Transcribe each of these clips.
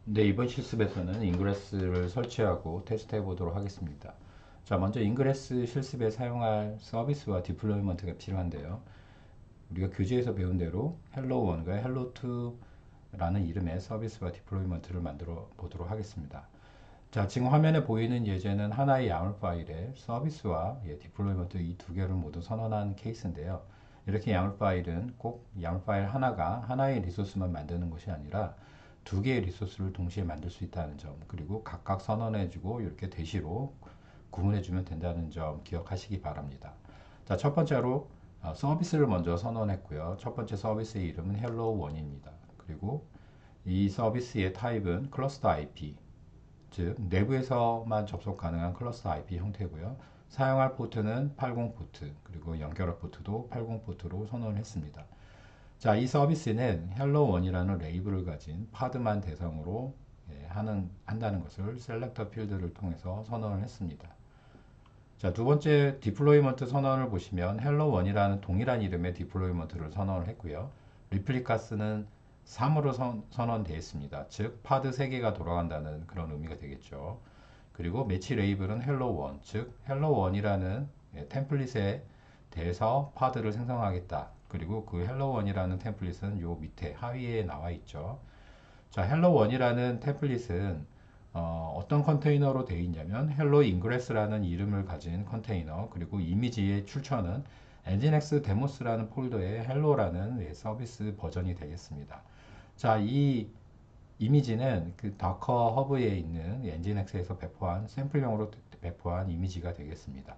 네, 이번 실습에서는 인그레스를 설치하고 테스트해 보도록 하겠습니다. 자, 먼저 인그레스 실습에 사용할 서비스와 디플로이먼트가 필요한데요. 우리가 교재에서 배운 대로 헬로1과 헬로2라는 이름의 서비스와 디플로이먼트를 만들어 보도록 하겠습니다. 자, 지금 화면에 보이는 예제는 하나의 야물 파일에 서비스와 디플로이먼트 이 두 개를 모두 선언한 케이스인데요. 이렇게 야물 파일은 꼭 야물 파일 하나가 하나의 리소스만 만드는 것이 아니라 두 개의 리소스를 동시에 만들 수 있다는 점, 그리고 각각 선언해주고 이렇게 대시로 구분해주면 된다는 점 기억하시기 바랍니다. 자, 첫 번째로 서비스를 먼저 선언했고요. 첫 번째 서비스의 이름은 헬로1입니다. 그리고 이 서비스의 타입은 클러스터 IP, 즉 내부에서만 접속 가능한 클러스터 IP 형태고요. 사용할 포트는 80 포트, 그리고 연결할 포트도 80 포트로 선언을 했습니다. 자, 이 서비스는 헬로1이라는 레이블을 가진 파드만 대상으로 한다는 것을 셀렉터 필드를 통해서 선언을 했습니다. 자, 두 번째 디플로이먼트 선언을 보시면 헬로1이라는 동일한 이름의 디플로이먼트를 선언을 했고요. 리플리카스는 3으로 선언되어 있습니다. 즉 파드 3개가 돌아간다는 그런 의미가 되겠죠. 그리고 매치 레이블은 헬로1, 즉 헬로1이라는 템플릿에 대해서 파드를 생성하겠다. 그리고 그 헬로1이라는 템플릿은 요 밑에 하위에 나와 있죠. 자, 헬로1이라는 템플릿은 떤 컨테이너로 되어 있냐면 헬로 인그레스라는 이름을 가진 컨테이너, 그리고 이미지의 출처는 엔진엑스 데모스라는 폴더의 헬로라는 서비스 버전이 되겠습니다. 자, 이 이미지는 그 다커 허브에 있는 엔진엑스에서 배포한 샘플용으로 배포한 이미지가 되겠습니다.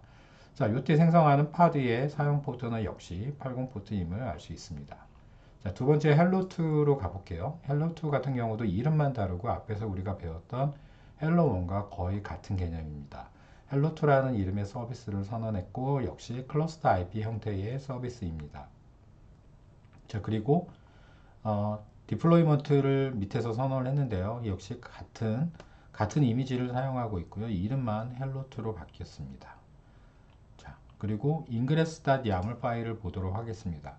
자, 이때 생성하는 파드의 사용 포트는 역시 80 포트임을 알 수 있습니다. 자, 두 번째 헬로2로 가볼게요. 헬로2 같은 경우도 이름만 다르고 앞에서 우리가 배웠던 헬로1과 거의 같은 개념입니다. 헬로2라는 이름의 서비스를 선언했고 역시 클러스터 IP 형태의 서비스입니다. 자, 그리고 디플로이먼트를 밑에서 선언을 했는데요. 역시 같은 이미지를 사용하고 있고요. 이름만 헬로2로 바뀌었습니다. 자, 그리고 ingress.yaml 파일을 보도록 하겠습니다.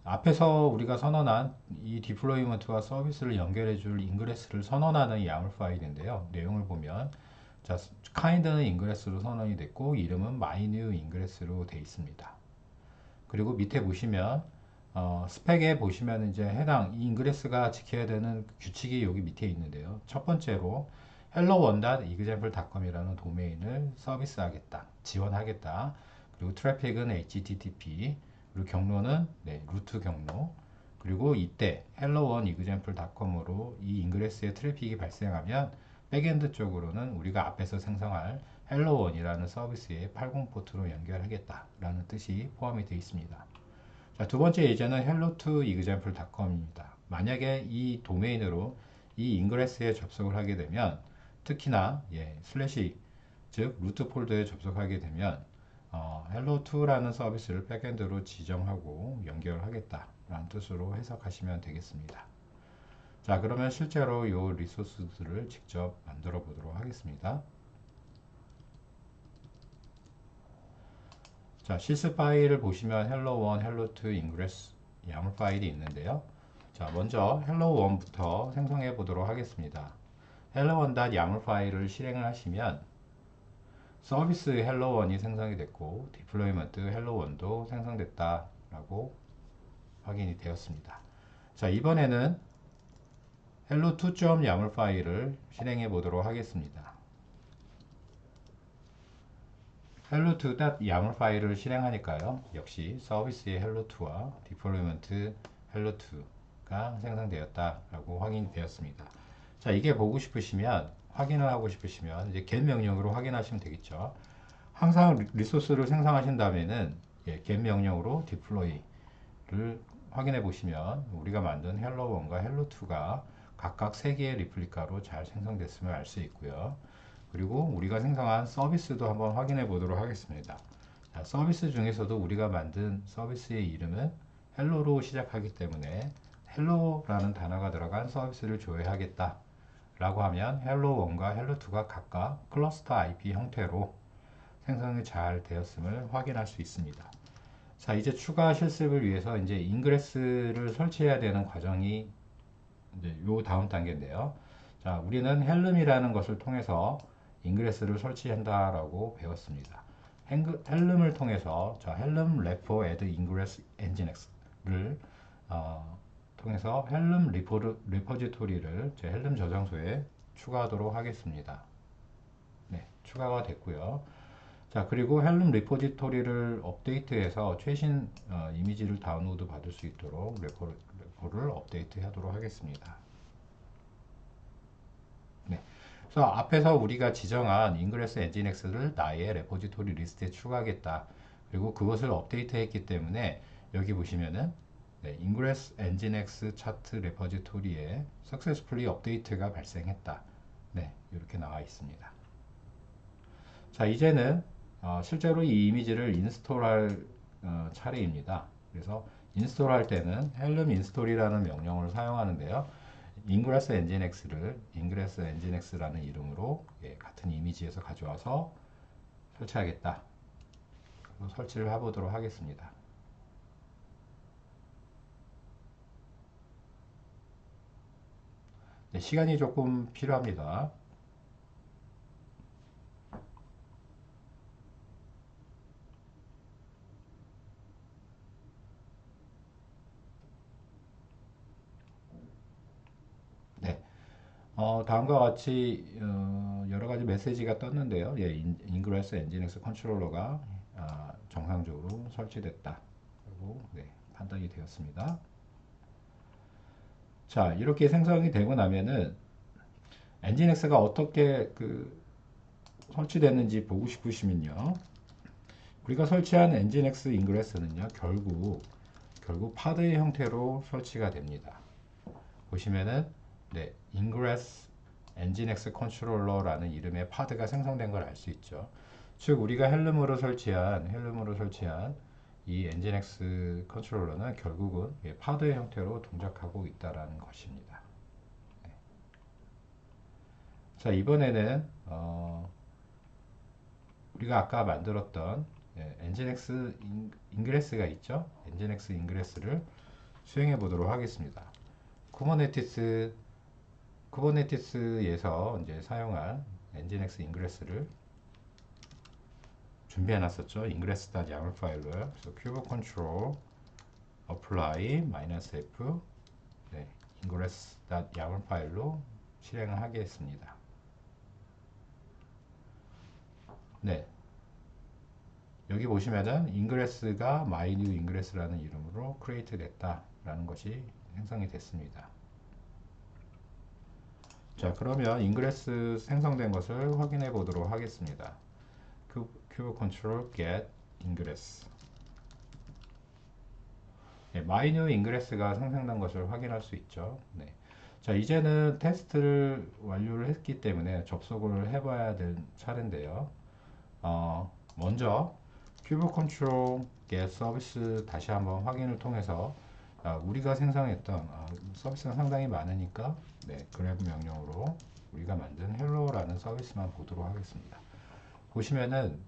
앞에서 우리가 선언한 이 디플로이먼트와 서비스를 연결해 줄 인그레스를 선언하는 YAML 파일인데요. 내용을 보면 자, kind는 인그레스로 선언이 됐고 이름은 myNewIngress로 되어 있습니다. 그리고 밑에 보시면 스펙에 보시면 이제 해당 이 인그레스가 지켜야 되는 규칙이 여기 밑에 있는데요. 첫 번째로 hello1.example.com이라는 도메인을 서비스하겠다, 지원하겠다. 그리고 트래픽은 HTTP, 그리고 경로는 루트 경로. 그리고 이때 hello1example.com으로 이 인그레스의 트래픽이 발생하면 백엔드 쪽으로는 우리가 앞에서 생성할 hello1이라는 서비스의 80 포트로 연결하겠다라는 뜻이 포함이 되어 있습니다. 자, 두 번째 예제는 hello2example.com입니다. 만약에 이 도메인으로 이 인그레스에 접속을 하게 되면 특히나 슬래시 즉 루트 폴더에 접속하게 되면 hello2라는 서비스를 백엔드로 지정하고 연결하겠다라는 뜻으로 해석하시면 되겠습니다. 자, 그러면 실제로 이 리소스들을 직접 만들어 보도록 하겠습니다. 자, 실습 파일을 보시면 hello1, hello2, ingress YAML 파일이 있는데요. 자, 먼저 hello1부터 생성해 보도록 하겠습니다. hello1.yaml 파일을 실행을 하시면 서비스 hello1이 생성이 됐고 디플로이먼트 hello1도 생성됐다 라고 확인이 되었습니다. 자, 이번에는 hello2.yaml 파일을 실행해 보도록 하겠습니다. hello2.yaml 파일을 실행하니까요. 역시 서비스의 hello2와 디플로이먼트 hello2가 생성되었다라고 확인이 되었습니다. 자, 이게 보고 싶으시면 확인을 하고 싶으시면 이제 get 명령으로 확인하시면 되겠죠. 항상 리소스를 생성하신 다음에는 get 명령으로 deploy를 확인해 보시면 우리가 만든 hello1과 hello2가 각각 3개의 리플리카로 잘 생성됐음을 알 수 있고요. 그리고 우리가 생성한 서비스도 한번 확인해 보도록 하겠습니다. 자, 서비스 중에서도 우리가 만든 서비스의 이름은 헬로로 시작하기 때문에 헬로라는 단어가 들어간 서비스를 조회하겠다 라고 하면 헬로1과 헬로2가 각각 클러스터 IP 형태로 생성이 잘 되었음을 확인할 수 있습니다. 자, 이제 추가 실습을 위해서 이제 인그레스를 설치해야 되는 과정이 이제 요 다음 단계인데요. 자, 우리는 헬름이라는 것을 통해서 인그레스를 설치한다라고 배웠습니다. 헬름을 통해서 자, 헬름 레포 애드 인그레스 엔진엑스를 통해서 헬름 리포지토리를 제 헬름 저장소에 추가하도록 하겠습니다. 네, 추가가 됐고요. 자, 그리고 헬름 리포지토리를 업데이트해서 최신 이미지를 다운로드 받을 수 있도록 레포를 업데이트 하도록 하겠습니다. 네. 그래서 앞에서 우리가 지정한 인그레스 엔진엑스를 나의 레포지토리 리스트에 추가하겠다. 그리고 그것을 업데이트 했기 때문에 여기 보시면은 네, 인그레스 엔진엑스 차트 레포지토리에 successfully 업데이트가 발생했다. 네, 이렇게 나와 있습니다. 자, 이제는 실제로 이 이미지를 인스톨할 차례입니다. 그래서 인스톨할 때는 helm install이라는 명령을 사용하는데요. 인그레스 엔진엑스라는 이름으로 같은 이미지에서 가져와서 설치하겠다. 설치를 해보도록 하겠습니다. 네, 시간이 조금 필요합니다. 네, 다음과 같이 여러 가지 메시지가 떴는데요. 예, 인그레스 엔진엑스 컨트롤러가 정상적으로 설치됐다. 그리고 네, 판단이 되었습니다. 자, 이렇게 생성이 되고 나면은 엔진엑스가 어떻게 설치됐는지 보고 싶으시면요. 우리가 설치한 엔진엑스 인그레스는요, 결국 파드의 형태로 설치가 됩니다. 보시면은 네, 인그레스 엔진엑스 컨트롤러라는 이름의 파드가 생성된 걸 알 수 있죠. 즉 우리가 헬름으로 설치한 이 엔진엑스 컨트롤러는 결국은 파드의 형태로 동작하고 있다라는 것입니다. 네. 자, 이번에는 우리가 아까 만들었던 엔진엑스 인그레스가 있죠. 엔진엑스 인그레스를 수행해 보도록 하겠습니다. 쿠버네티스에서 이제 사용한 엔진엑스 인그레스를 준비해 놨었죠. ingress.yaml 파일로요. 그래서 큐브 컨트롤 apply -f 네, ingress.yaml 파일로 실행을 하겠습니다. 네. 여기 보시면은 ingress가 myNewIngress라는 이름으로 create 됐다라는 것이 생성이 됐습니다. 자, 그러면 인그레스 생성된 것을 확인해 보도록 하겠습니다. 큐브 컨트롤 get ingress. 네, myNewIngress가 생성된 것을 확인할 수 있죠. 네. 자, 이제는 테스트를 완료를 했기 때문에 접속을 해봐야 될 차례인데요. 먼저 큐브 컨트롤 get 서비스 다시 한번 확인을 통해서 우리가 생성했던 서비스가 상당히 많으니까 네, 그랩 명령으로 우리가 만든 헬로라는 서비스만 보도록 하겠습니다. 보시면은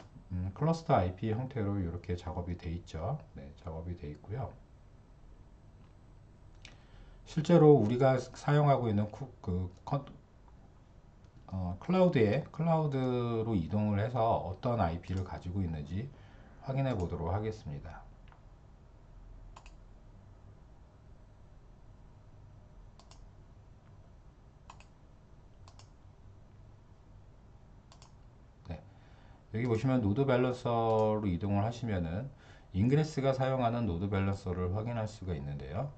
클러스터 IP 형태로 이렇게 작업이 돼 있죠. 네, 작업이 돼 있고요. 실제로 우리가 사용하고 있는 클라우드로 이동을 해서 어떤 IP를 가지고 있는지 확인해 보도록 하겠습니다. 네, 여기 보시면 노드 밸런서로 이동을 하시면은 인그레스가 사용하는 노드 밸런서를 확인할 수가 있는데요.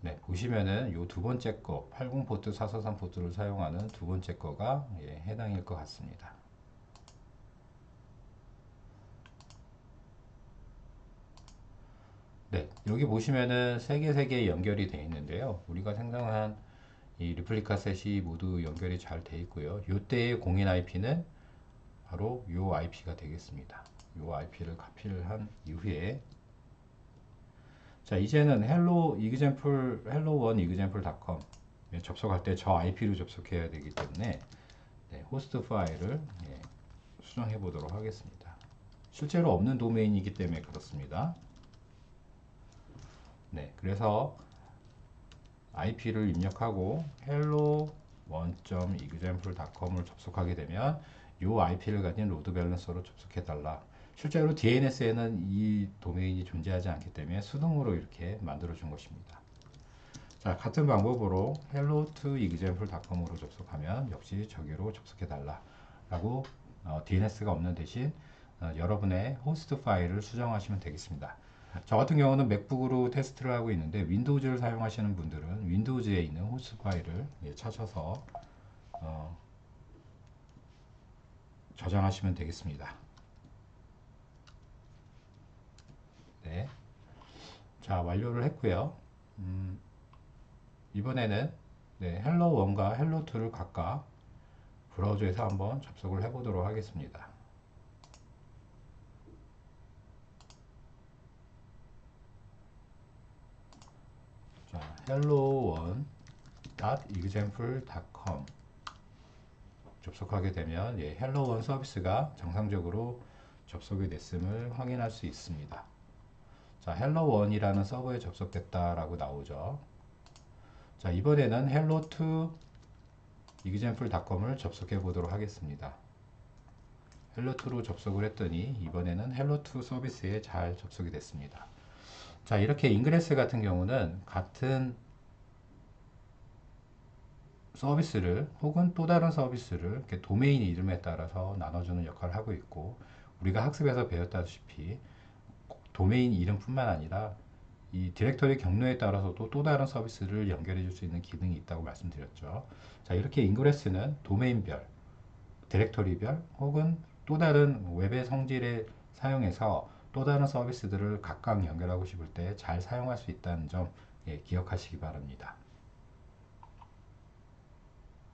네, 보시면은 요 두 번째 거 80 포트 443 포트를 사용하는 두 번째 거가 해당일 것 같습니다. 네, 여기 보시면은 세 개 연결이 되어 있는데요. 우리가 생성한 이 리플리카 셋이 모두 연결이 잘 되어 있고요. 요때의 공인 IP는 바로 요 IP가 되겠습니다. 요 IP를 카피를 한 이후에 자, 이제는 hello one example.com 접속할 때 저 IP로 접속해야 되기 때문에 네, 호스트 파일을 수정해 보도록 하겠습니다. 실제로 없는 도메인이기 때문에 그렇습니다. 네, 그래서 IP를 입력하고 hello 1. hello.example.com을 접속하게 되면 이 IP를 가진 로드 밸런서로 접속해 달라. 실제로 DNS에는 이 도메인이 존재하지 않기 때문에 수동으로 이렇게 만들어 준 것입니다. 자, 같은 방법으로 hello to example.com으로 접속하면 역시 저기로 접속해 달라 라고 DNS가 없는 대신 여러분의 호스트 파일을 수정하시면 되겠습니다. 저 같은 경우는 맥북으로 테스트를 하고 있는데 윈도우즈를 사용하시는 분들은 윈도우즈에 있는 호스트 파일을 찾아서 저장하시면 되겠습니다. 네. 자, 완료를 했고요. 이번에는 hello1과 hello2를 각각 브라우저에서 한번 접속을 해보도록 하겠습니다. 자, hello1.example.com 접속하게 되면 hello1 서비스가 정상적으로 접속이 됐음을 확인할 수 있습니다. 자, hello1이라는 서버에 접속됐다라고 나오죠. 자, 이번에는 hello2 example.com을 접속해 보도록 하겠습니다. hello2로 접속을 했더니 이번에는 hello2 서비스에 잘 접속이 됐습니다. 자, 이렇게 인그레스 같은 경우는 같은 서비스를 혹은 또 다른 서비스를 이렇게 도메인 이름에 따라서 나눠주는 역할을 하고 있고, 우리가 학습에서 배웠다시피 도메인 이름뿐만 아니라 이 디렉터리 경로에 따라서도 또 다른 서비스를 연결해 줄 수 있는 기능이 있다고 말씀드렸죠. 자, 이렇게 인그레스는 도메인별, 디렉터리별 혹은 또 다른 웹의 성질을 사용해서 또 다른 서비스들을 각각 연결하고 싶을 때 잘 사용할 수 있다는 점 기억하시기 바랍니다.